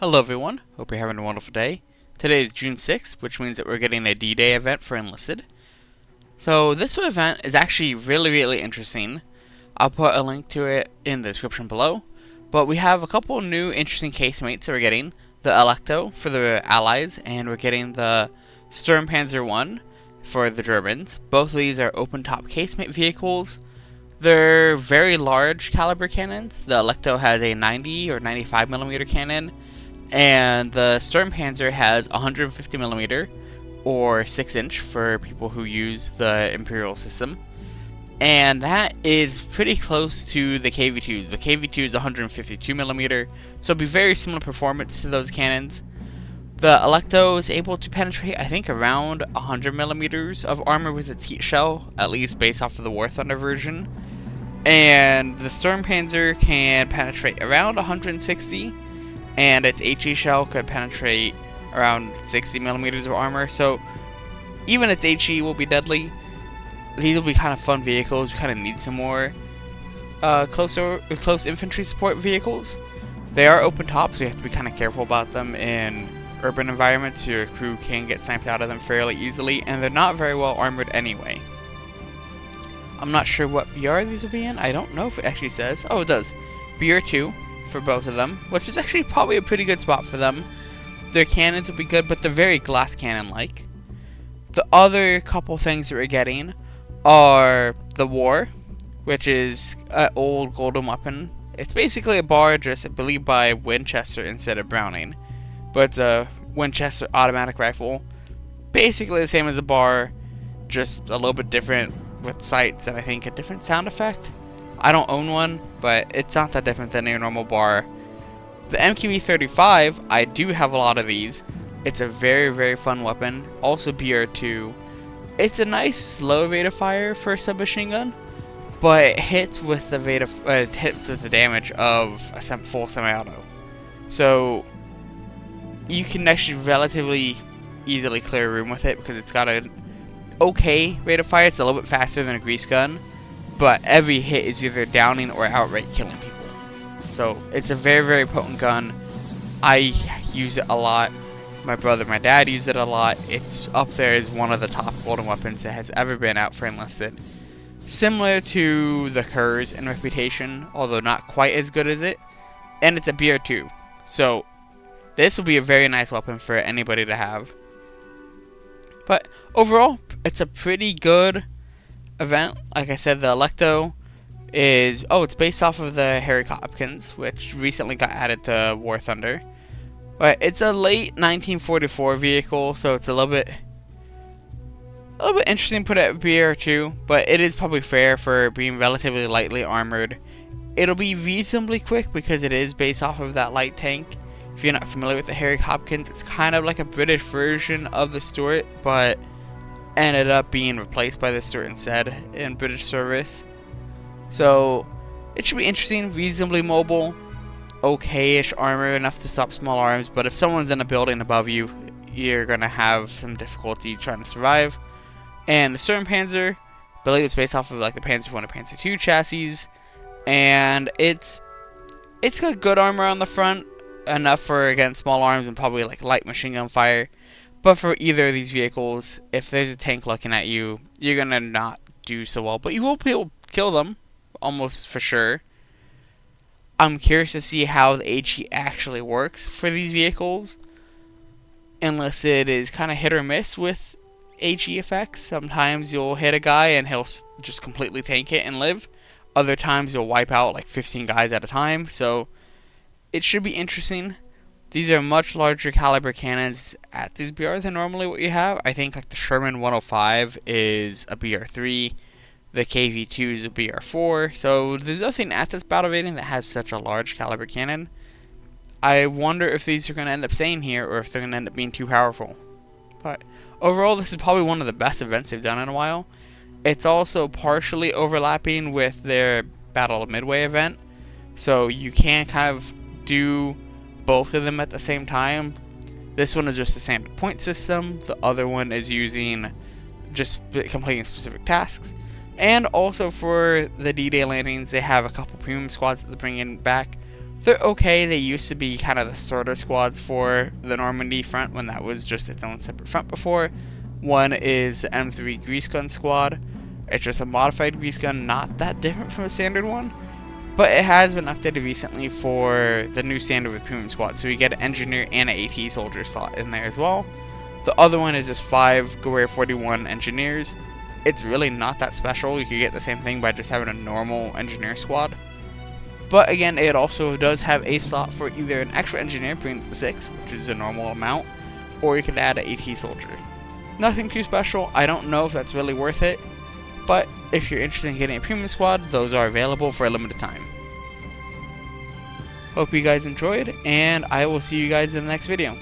Hello everyone, hope you're having a wonderful day. Today is June 6th, which means that we're getting a D-Day event for Enlisted. So this event is actually really interesting. I'll put a link to it in the description below. But we have a couple new interesting casemates that we're getting. The Alecto for the Allies, and we're getting the Sturmpanzer I for the Germans. Both of these are open-top casemate vehicles. They're very large caliber cannons. The Alecto has a 90 or 95 millimeter cannon, and the Sturmpanzer has 150 millimeter or 6-inch for people who use the Imperial system, and that is pretty close to the Kv2. The Kv2 is 152 millimeter, so it'll be very similar performance to those cannons. The Alecto is able to penetrate, I think, around 100 millimeters of armor with its heat shell, at least based off of the War Thunder version. And the Sturmpanzer can penetrate around 160, and its HE shell could penetrate around 60 millimeters of armor. So even its HE will be deadly. These will be kind of fun vehicles. We kind of need some more close infantry support vehicles. They are open top, so you have to be kind of careful about them in urban environments. Your crew can get sniped out of them fairly easily, and they're not very well armored anyway. I'm not sure what BR these will be in. I don't know if it actually says. Oh, it does. BR 2 for both of them, which is actually probably a pretty good spot for them. Their cannons will be good, but they're very glass cannon-like. The other couple things that we're getting are the War, which is an old golden weapon. It's basically a bar, just I believe by Winchester instead of Browning, but it's a Winchester automatic rifle. Basically the same as a bar, just a little bit different with sights and I think a different sound effect. I don't own one, but it's not that different than a normal bar. The Mk.VIII, I do have a lot of these. It's a very fun weapon. Also BR2. It's a nice slow rate of fire for a submachine gun, but it hits with the damage of a full semi-auto. So you can actually relatively easily clear a room with it because it's got an okay rate of fire. It's a little bit faster than a grease gun, but every hit is either downing or outright killing people. So it's a very potent gun. I use it a lot. My brother, my dad use it a lot. It's up there as one of the top golden weapons that has ever been out for Enlisted. Similar to the Kurs in reputation, although not quite as good as it. And it's a BR2. So this will be a very nice weapon for anybody to have. But overall, it's a pretty good event. Like I said, the Alecto is, it's based off of the Hopkins, which recently got added to War Thunder. But it's a late 1944 vehicle, so it's a little bit interesting to put at BR2, but it is probably fair for being relatively lightly armored. It'll be reasonably quick because it is based off of that light tank. If you're not familiar with the Hopkins, it's kind of like a British version of the Stuart, but ended up being replaced by the Stuart instead in British service. So it should be interesting, reasonably mobile, okay-ish armor, enough to stop small arms, but if someone's in a building above you, you're going to have some difficulty trying to survive. And the Sturmpanzer, I believe it's based off of like the Panzer I and Panzer II chassis, and it's got good armor on the front, enough for, again, small arms and probably like light machine gun fire. But for either of these vehicles, if there's a tank looking at you, you're gonna not do so well, but you will be able to kill them almost for sure. I'm curious to see how the HE actually works for these vehicles. Enlisted is kind of hit or miss with HE effects. Sometimes you'll hit a guy and he'll just completely tank it and live. Other times you'll wipe out like 15 guys at a time, so it should be interesting. These are much larger caliber cannons at these BR than normally what you have. I think like the Sherman 105 is a BR3, the KV2 is a BR4, so there's nothing at this battle rating that has such a large caliber cannon. I wonder if these are going to end up staying here or if they're going to end up being too powerful. But overall, this is probably one of the best events they've done in a while. It's also partially overlapping with their Battle of Midway event, so you can kind of do both of them at the same time. This one is just a standard point system. The other one is using just completing specific tasks. And also for the D-Day landings, they have a couple premium squads that they're bringing back They're okay. They used to be kind of the starter squads for the Normandy front when that was just its own separate front before. One is M3 Grease Gun Squad. It's just a modified grease gun, not that different from a standard one. But it has been updated recently for the new standard with Premium Squad, so you get an engineer and an AT soldier slot in there as well. The other one is just 5 Guerrilla 41 engineers. It's really not that special. You could get the same thing by just having a normal engineer squad. But again, it also does have a slot for either an extra engineer, bringing it to 6, which is a normal amount, or you could add an AT soldier. Nothing too special. I don't know if that's really worth it, but if you're interested in getting a premium squad, those are available for a limited time. Hope you guys enjoyed, and I will see you guys in the next video.